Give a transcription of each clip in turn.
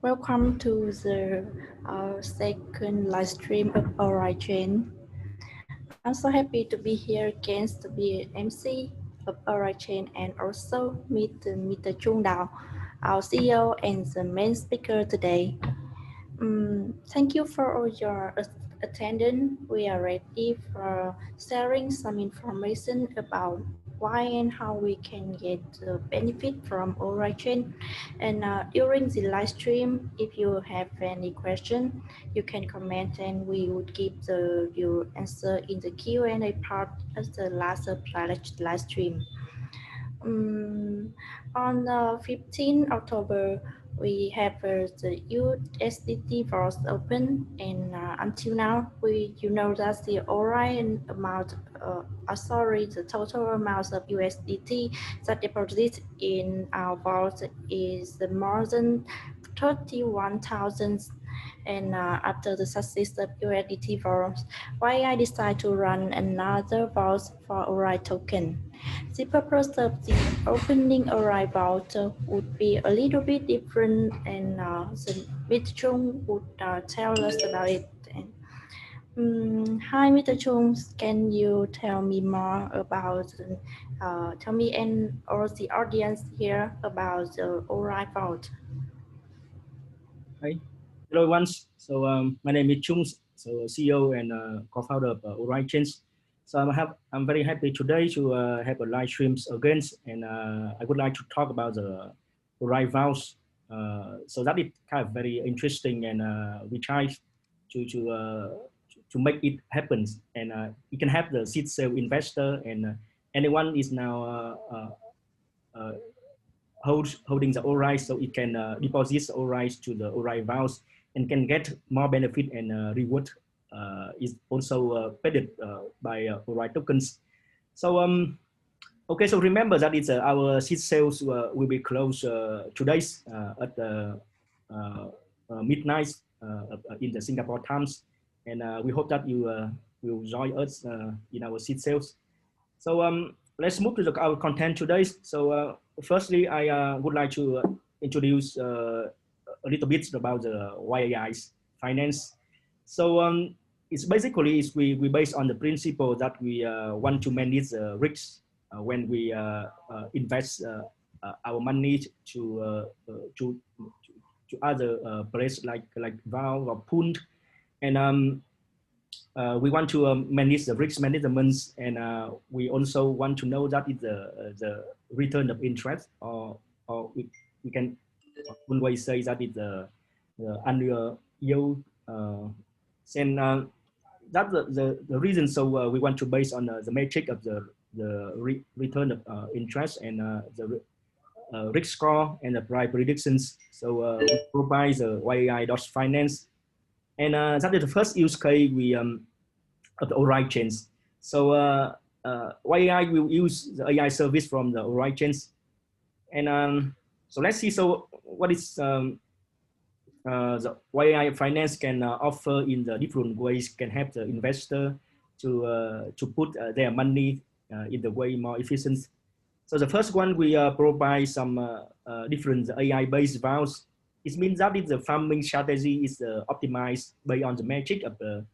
Welcome to the second live stream of Oraichain. I'm so happy to be here again to be MC of Oraichain and also meet Mr. Chung Dao, our CEO and the main speaker today. Thank you for all your attendance. We are ready for sharing some information about why and how we can get the benefit from Oraichain. And during the live stream, if you have any question, you can comment and we would give your answer in the Q&A part of the last live stream. On 15 October, we have the USDT Vault Open, and until now, you know that the ORAI amount, the total amount of USDT that deposited in our vault is more than 31,000. And after the success of USDT vault, I decided to run another vault for ORAI token. The purpose of the opening ORAI Vault would be a little bit different, and Mr. Chung would tell us about it. Hi, Mr. Chung, can you tell me more about, tell me and all the audience here about the ORAI Vault? Hi, hello everyone. So my name is Chung, so CEO and co-founder of Oraichain. So I'm very happy today to have a live streams again, and I would like to talk about the ORAI Vault. So that is kind of very interesting, and we try to make it happen, and you can have the Seedsale investor, and anyone is now holding the ORAI, so it can deposit the ORAI to the ORAI Vault and can get more benefit and reward is also paid by ORAI tokens. So okay, so remember that it's our seed sales will be closed today at midnight in the Singapore times, and we hope that you will join us in our seed sales. So let's move to our content today. So firstly, I would like to introduce a little bit about the yAI.Finance. So it's basically we based on the principle that we want to manage the risks when we invest our money to other places like Vault or Pool, and we want to manage the risk management, and we also want to know that is the return of interest, or we can always say that is the annual yield. And that's the reason. So we want to base on the metric of the return of interest and the risk score and the price predictions. So we provide the yAI.Finance. And that is the first use case we of the Oraichain. So yAI will use the AI service from the Oraichain. And so let's see. So what is the yAI.Finance can offer in the different ways, can help the investor to put their money in the way more efficient. So the first one, we provide some different AI-based values. It means that the farming strategy is optimized based on the metric of the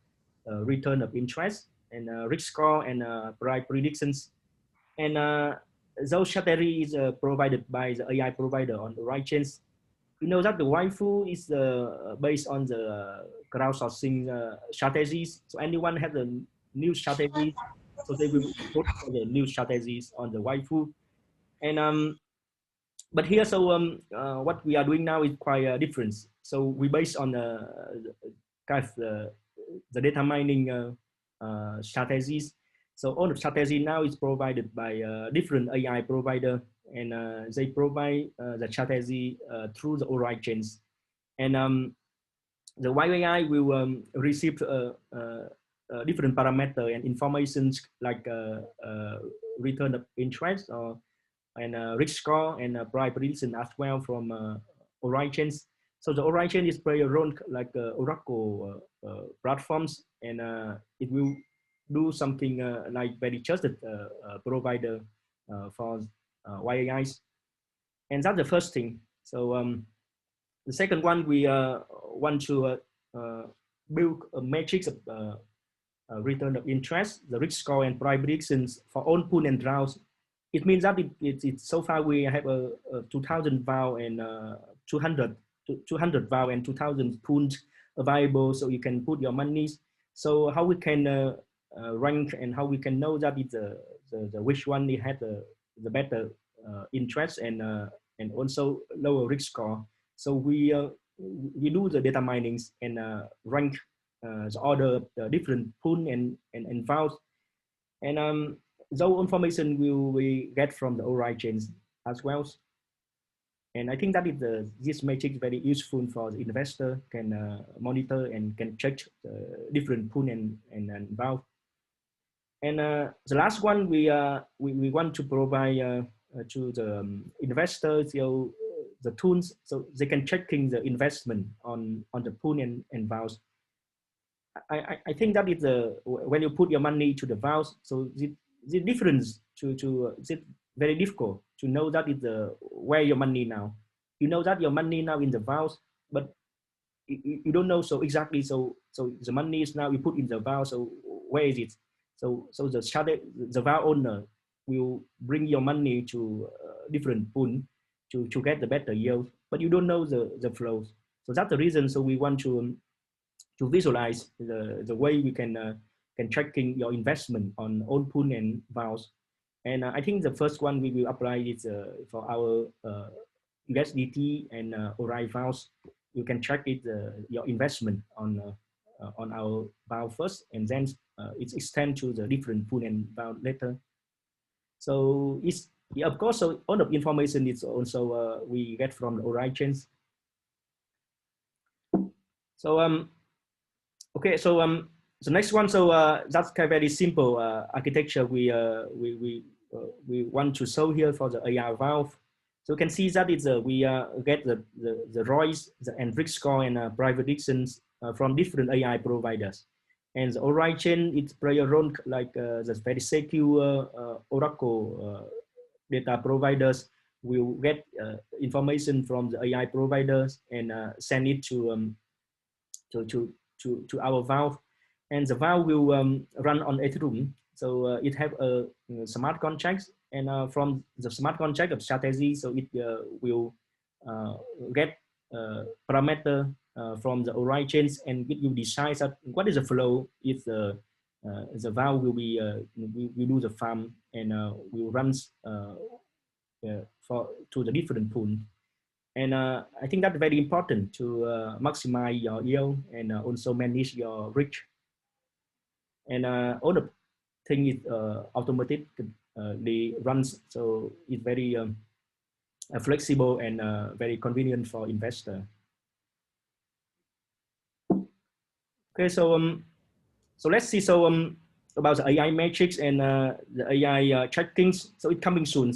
return of interest and risk score and price predictions. And those strategy is provided by the AI provider on the Oraichain. We know that the waifu is based on the crowdsourcing strategies. So anyone has a new strategy, so they will put the new strategies on the waifu. And but here, so what we are doing now is quite different. So we based on kind of the data mining strategies. So all the strategy now is provided by different AI provider, and they provide the strategy through the Oraichain. And the yAI will receive different parameter and information like return of interest or and risk score and price prediction as well from Oraichain. So the Oraichain is play a role like Oracle platforms, and it will do something like very trusted provider for yAIs. And that's the first thing. So The second one, we want to build a matrix of return of interest, the risk score and predictions for all pool and draws. It means that so far we have a 2,000 vow and 200 vow and 2,000 pools available, so you can put your monies. So how we can rank and how we can know that it's the which one it had the better interest and also lower risk score. So we do the data minings and rank the order of the different pool and vows. And those information will we get from the Oraichain as well. And I think that is this matrix very useful for the investor can monitor and can check the different pool and vow. And the last one, we want to provide to the investors the tools so they can checking the investment on the pool and vows. I think that is when you put your money to the vows, so the difference it's very difficult to know that is where your money now. You know that your money now in the vows, but you don't know so exactly. So the money is now you put in the vow. So where is it? So the vow owner will bring your money to different pool to get the better yield, but you don't know the flows. So that's the reason. So we want to visualize the way we can tracking your investment on own pool and vows. And I think the first one we will apply is for our USDT and ORAI vows. You can track it your investment on our vow first, and then it's extend to the different pool and vow later. So it's yeah, of course. So all the information is also we get from the Oraichain. So okay, so the next one, so that's kind of very simple architecture we want to show here for the AI valve. So you can see that it's we get the ROIs and risk score and predictions from different AI providers. And the Oraichain, it play a role like the very secure Oracle data providers will get information from the AI providers and send it to our valve, and the valve will run on Ethereum. So it have a smart contracts, and from the smart contract of strategy, so it will get parameter from the ORAI chains, and it will decide that what is the flow if the valve will be we do the farm and will run to the different pool. And I think that's very important to maximize your yield and also manage your risk. And all the thing is automated, they runs, so it's very flexible and very convenient for investor. Okay, so let's see. So about the AI metrics and the AI trackings. So it's coming soon.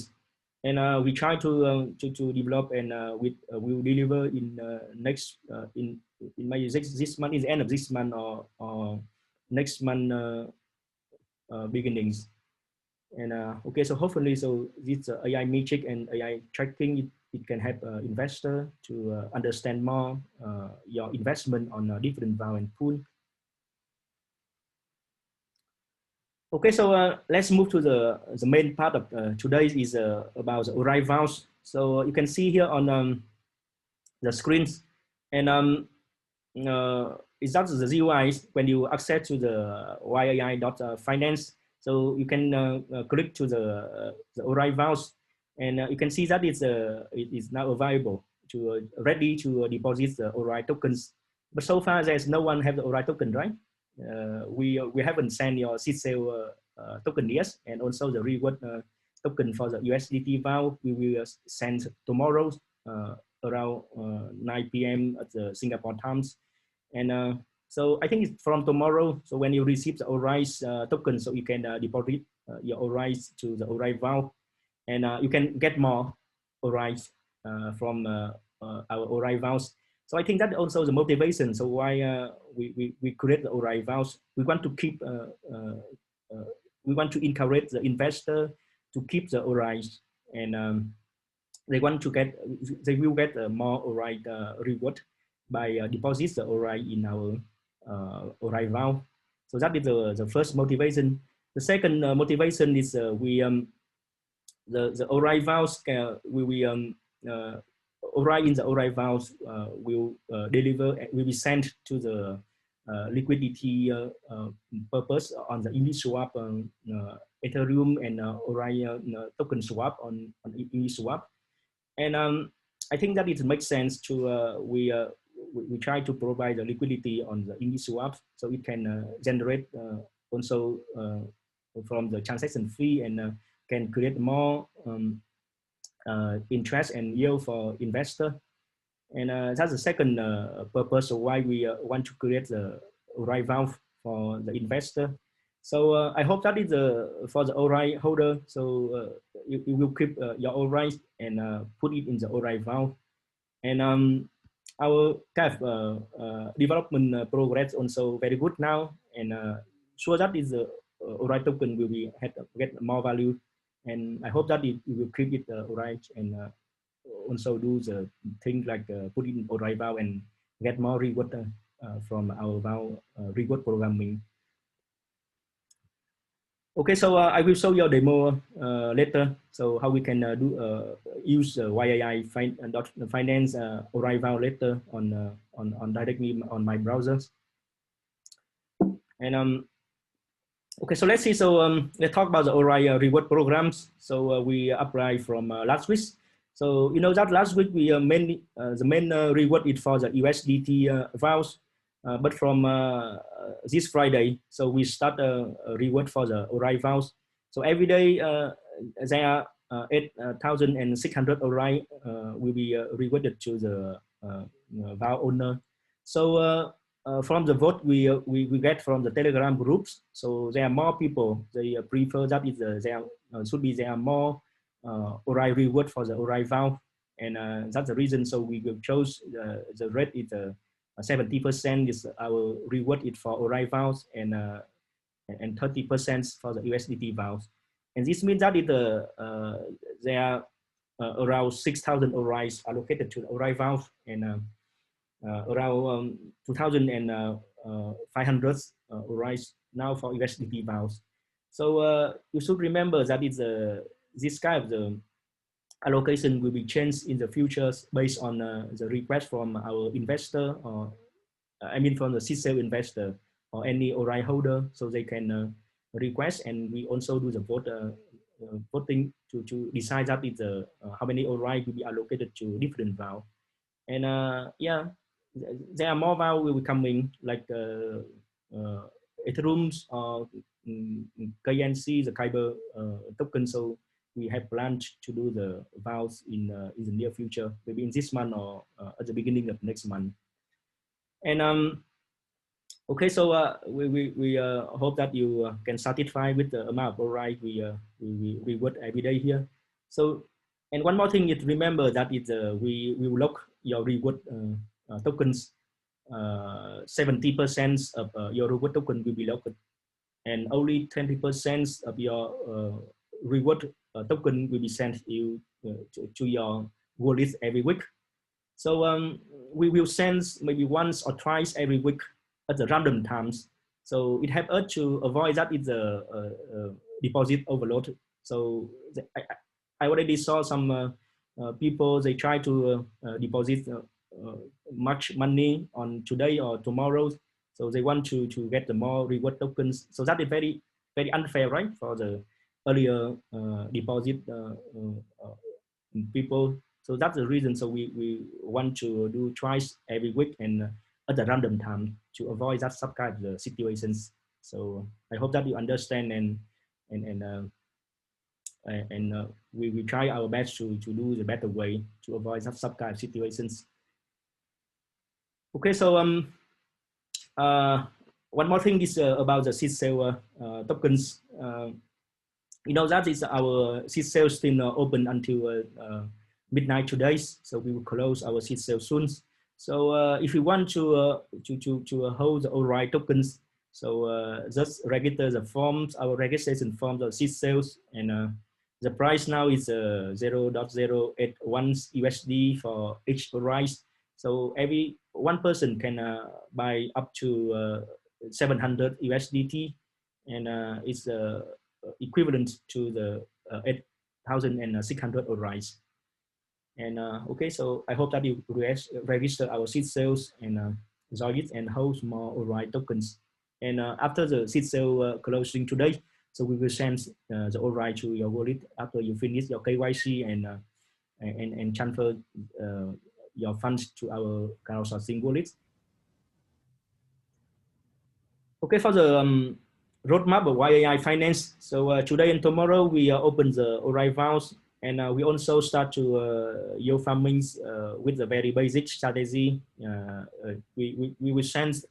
And we try to develop and we will deliver in next in maybe this month, is the end of this month or next month beginnings. And okay, so hopefully, so this AI metric and AI tracking, it can help investor to understand more your investment on different vow and pool. Okay, so let's move to the main part of today is about the ORAI vows. So you can see here on the screens, and it's not the GUI when you access to the yAI.Finance. So you can click to the ORAI vows, and you can see that it is now available to ready to deposit the ORAI tokens. But so far, there's no one have the ORAI token, right? We haven't sent your Seedsale token yet, and also the reward token for the USDT vow we will send tomorrow around 9 p.m. at the Singapore times. And so I think it's from tomorrow. So when you receive the ORAI token, so you can deposit your ORAI to the ORAI vow, and you can get more ORAI from our ORAI vows. So I think that also the motivation. So why we create the ORAI vows. We want to keep, we want to encourage the investor to keep the ORAI, and they want to get, they will get more ORAI reward by deposit the ORAI in our ORAI Vault. So that is the first motivation. The second motivation is the ORAI Vaults ORAI in the ORAI Vaults will deliver, will be sent to the liquidity purpose on the Uniswap, Ethereum, and ORAI token swap on Uniswap. And I think that it makes sense to we try to provide the liquidity on the Uniswap, so it can generate also from the transaction fee, and can create more interest and yield for investor. And that's the second purpose of why we want to create the ORAI Vault for the investor. So I hope that is for the ORAI holder. So you will keep your ORAI and put it in the ORAI Vault. And our kind of development progress also very good now. And sure that is the ORAI token will be get more value. And I hope that it will keep it ORAI and also do the things like put in ORAI Vault and get more reward from our Vault reward programming. Okay, so I will show you a demo later. So how we can use yAI.Finance ORAI Vault later on directly on my browsers. And okay, so let's see. So let's talk about the ORAI reward programs. So we applied from last week. So you know that last week we the main reward is for the USDT vaults, but from this Friday, so we start a reward for the ORAI vaults. So every day there are 8,600 ORAI will be rewarded to the vault owner. So from the vote we get from the Telegram groups, so there are more people. They prefer that is there should be there are more ORAI reward for the ORAI Vault, and that's the reason. So we will choose the rate is 70% is our reward is for ORAI Vaults, and 30% for the USDT Vaults. And this means that it there are around 6,000 ORAIs allocated to the ORAI Vault, and around 2,500 ORAIs now for USDT Vaults. So you should remember that it's this kind of the allocation will be changed in the future based on the request from our investor, or I mean from the Seedsale investor or any ORAI holder, so they can request, and we also do the voting to decide that is how many ORAI will be allocated to different VAL. And yeah, there are more VAL will be coming, like Ethereum or KNC, the Kyber token. So we have planned to do the VALs in the near future, maybe in this month or at the beginning of next month. And okay, so we hope that you can satisfy with the amount of ORAI we reward every day here. So, and one more thing is remember that it's we will lock your reward tokens. 70% of your reward token will be locked, and only 20% of your reward token will be sent you to your wallet every week. So we will send maybe once or twice every week at the random times. So it helps us to avoid that it's a deposit overload. So I already saw some people, they try to deposit much money on today or tomorrow. So they want to get the more reward tokens. So that is very, very unfair, right? For the earlier deposit people. So that's the reason. So we want to do twice every week and at a random time to avoid that sub kind of situations. So I hope that you understand, and we try our best to do the better way to avoid that sub kind of situations. Okay, so one more thing is about the Seedsale tokens. You know that is our Seedsale still open until midnight today, so we will close our Seedsale soon. So if you want to hold the ORAI tokens, so just register the forms, our registration forms of Seedsale, and The price now is 0.081 USD for each rice. So every one person can buy up to 700 USDT, and it's equivalent to the 8,600 rice. And okay, so I hope that you register our seed sales and join it and hold more ORAI tokens. And after the seed sale closing today, so we will send the ORAI to your wallet after you finish your KYC and transfer your funds to our crowdsourcing wallet. Okay, for the roadmap of yAI.Finance. So today and tomorrow we open the ORAI Vault, and we also start to yield farming with the very basic strategy. We will send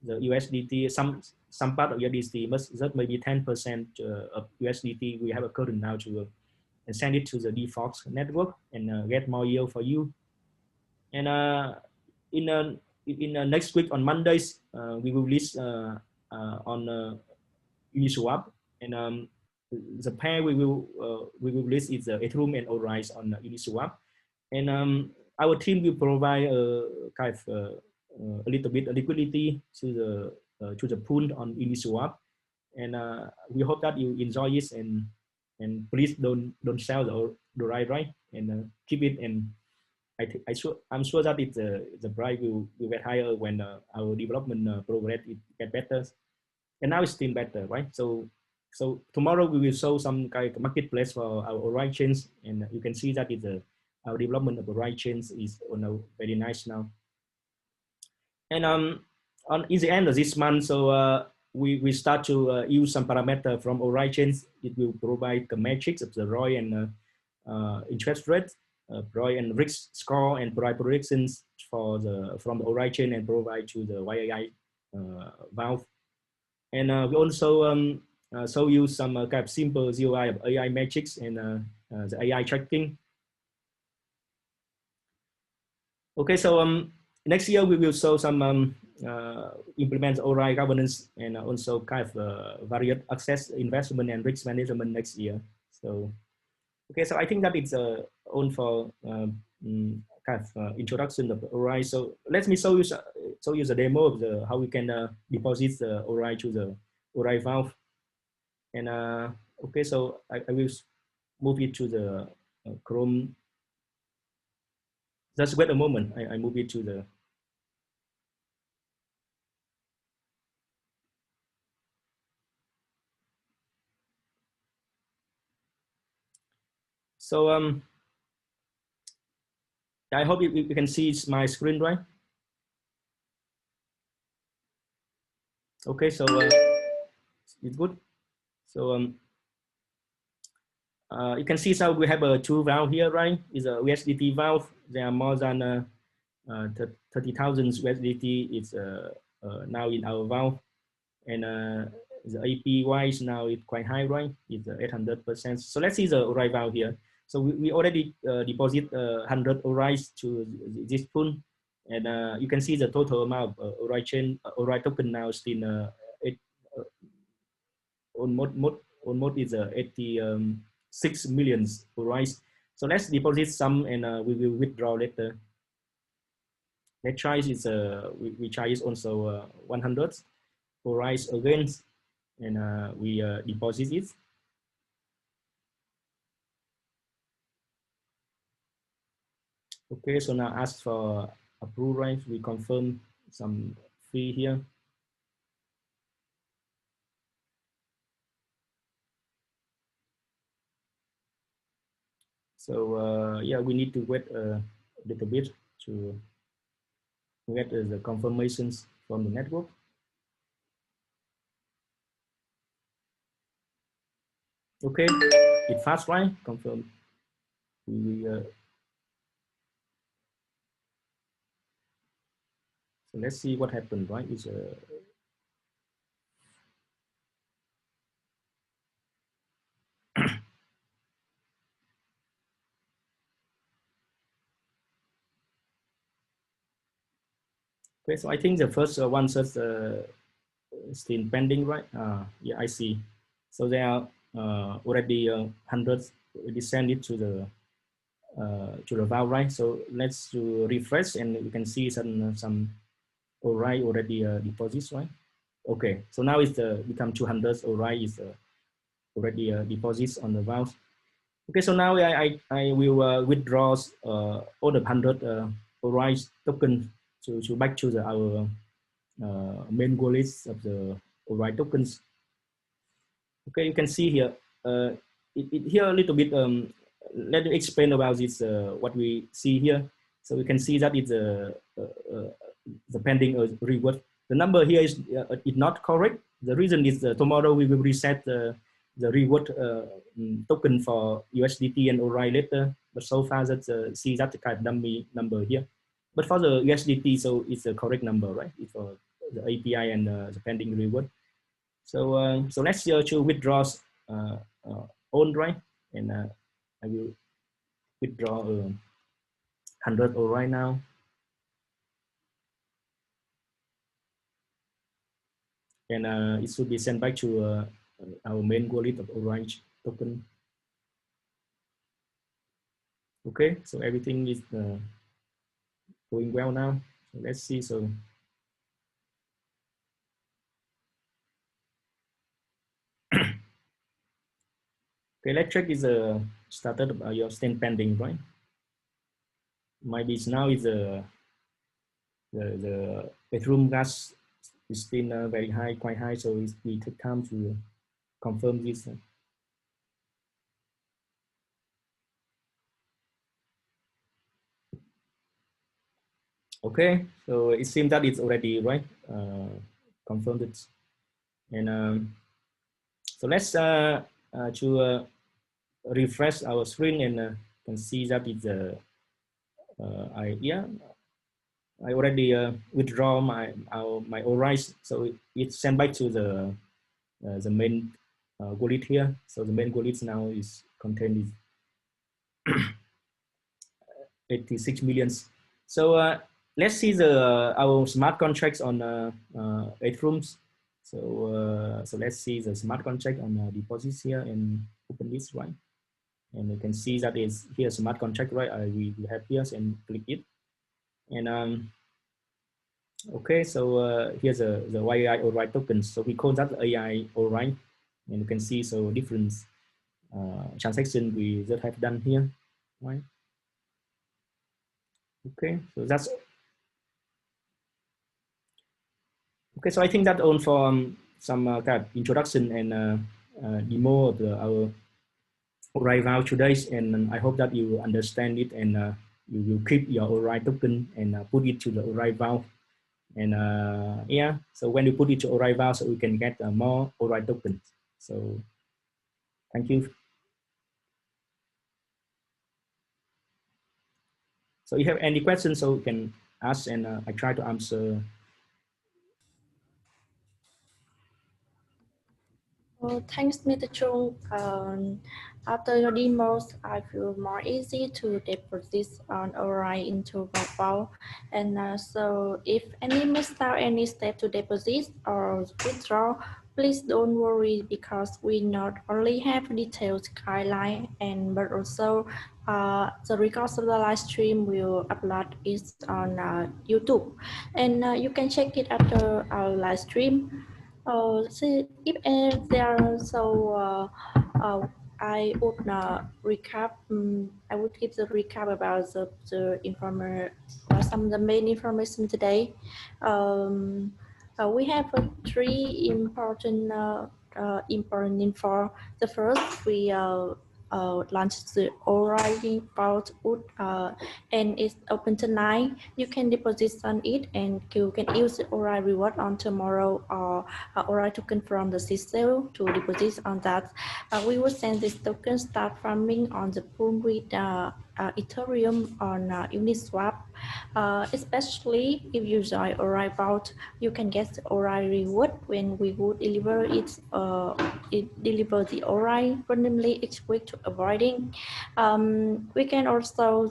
the USDT, some part of USDT, but that maybe 10% of USDT we have a current now to and send it to the default network and get more yield for you. And in next week on Mondays, we will release on Uniswap, and the pair we will release is Ethereum and ORAI on Uniswap, and our team will provide kind of a little bit of liquidity to the pool on Uniswap, and we hope that you enjoy it, and please don't sell the ORAI, right, and keep it. And I'm sure that the price will get higher when our development progress it get better, and now it's still better, right? So tomorrow we will show some kind of marketplace for our Oraichains, and you can see that our development of Oraichains is on a very nice now. And in the end of this month, so we start to use some parameter from Oraichains. It will provide the metrics of the ROI and interest rate, ROI and risk score, and provide predictions from the Oraichain and provide to the yAI Vault. And we also show you some kind of simple GUI of AI metrics and the AI tracking. Okay, so next year we will show some implement ORAI governance and also kind of various access, investment, and risk management next year. So okay, so I think that it's all for kind of introduction of ORAI. So let me show you the demo of how we can deposit the ORAI to the ORAI Vault. And okay, so I will move it to the Chrome. Just wait a moment. I move it to the. So I hope you can see my screen, right? Okay, so it's good. So you can see, so we have a two valve here, right? It's a USDT valve. There are more than 30,000 USDT. It's now in our valve, and the APY is now it's quite high, right? It's 800%. So let's see the ORAI valve here. So we already deposit 100 ORAI to this pool, and you can see the total amount of Oraichain, ORAI token now is in almost is 86 million ORAI. So let's deposit some, and we will withdraw later. Next charge is we charge also 100 ORAI again, and we deposit it. Okay, so now ask for approval, right? We confirm some fee here. So yeah, we need to wait a little bit to get the confirmations from the network. Okay, it fast, right? Confirm. So let's see what happened, right? It's okay, so I think the first one says still pending, right? Yeah, I see. So there are already hundreds already send it to the vault, right? So let's refresh, and we can see some ORAI already deposits, right? Okay, so now it's become 200 ORAI is already deposits on the vault. Okay, so now I will withdraw all the 100 ORAI tokens to back to our main wallet of the ORAI tokens. Okay, you can see here. Here a little bit. Let me explain about this. What we see here. So we can see that it's the pending reward. The number here is not correct. The reason is tomorrow we will reset the reward token for USDT and ORAI later. But so far that see that kind of dummy number here. But for the USDT, so it's the correct number, right? It's for the API and the pending reward. So so let's to withdraw on, right? And I will withdraw 100 right now. And it should be sent back to our main wallet of Oraichain token. Okay, so everything is going well now. So let's see. So okay, let's check is started your stand pending, right? Maybe now is the Ethereum gas is still very high, quite high. So we take time to confirm this. Okay, so it seems that it's already right, confirmed it. And so let's to refresh our screen, and can see that it's I already withdraw my ORAI, so it's sent back to the main wallet here. So the main wallet now is contained 86 millions. So let's see our smart contracts on Ethereum. So let's see the smart contract on deposits here and open this, right? And you can see that is here smart contract, right? We have here and click it. And okay, so here's the yAI ORAI tokens. So we call that yAI ORAI, and you can see so different transaction we just have done here, right? Okay, so that's okay. So I think that all for some kind of introduction and demo of our ORAI Vault today, and I hope that you understand it, and you will keep your ORAI token and put it to the ORAI Vault. And yeah, so when you put it to ORAI Vault, so we can get more ORAI tokens. So thank you. So if you have any questions, so you can ask, and I try to answer. Well, thanks, Mr. Chung. After your demos, I feel more easy to deposit on ORAI into vault. And so if any missed out any step to deposit or withdraw, please don't worry, because we not only have detailed guideline, and but also the records of the live stream will upload it on YouTube, and you can check it after our live stream. So if there are I would recap. I would give the recap about the information, some of the main information today. We have three important info. The first, we launched the ORAI Vault, and it's open tonight. You can deposit on it, and you can use the ORAI reward on tomorrow, or ORAI token from the Seedsale to deposit on that. We will send this token start farming on the pool with Ethereum on Uniswap. Especially if you join ORAI Vault, you can get the ORAI reward when we would deliver it. It deliver the ORAI randomly each week to avoiding. We can also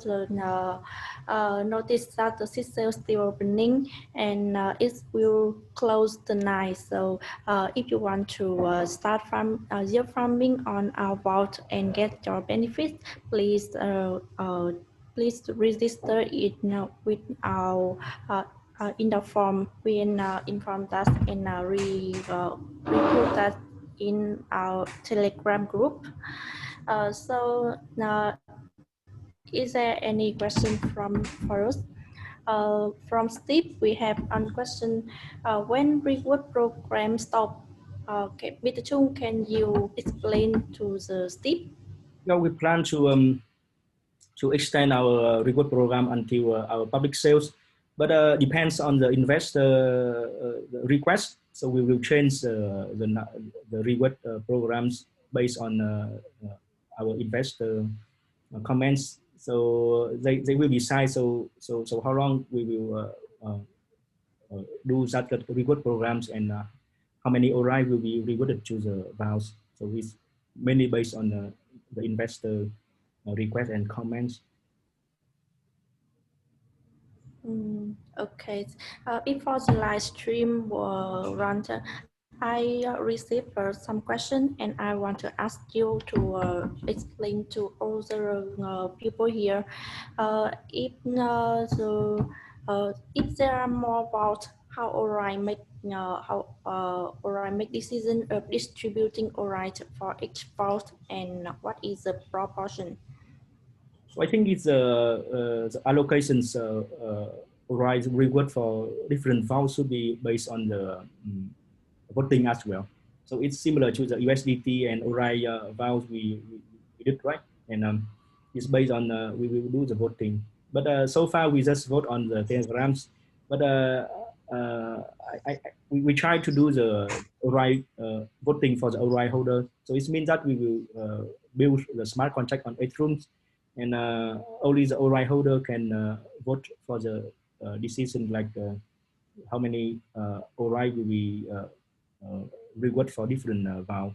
noticed that the Seedsale still opening and it will close tonight. So if you want to start from yield farming on our vault and get your benefits, please please register it with our in the form we inform us and recruit us in our Telegram group. So is there any question for us? From Steve, we have one question. When reward program stop, okay, Mr. Chung, can you explain to the Steve? Yeah, we plan to extend our reward program until our public sales, but depends on the investor request. So we will change the reward programs based on our investor comments. So they will decide. So how long we will do that reward programs and how many ORAI will be rewarded to the vows. So it's mainly based on the investor request and comments. Okay. Before the live stream will run, I received some question and I want to ask you to explain to all the people here. If there are more about how ORAI make decision of distributing ORAI for each vault and what is the proportion? So I think it's the allocations ORAI reward for different values should be based on the voting as well. So it's similar to the USDT and ORAI values we did, right? And it's based on we will do the voting. But so far we just vote on the telegrams. But we try to do the ORAI voting for the ORAI holder. So it means that we will build the smart contract on Ethereum, and only the ORAI holder can vote for the decision like how many ORAI will be reward for different vow.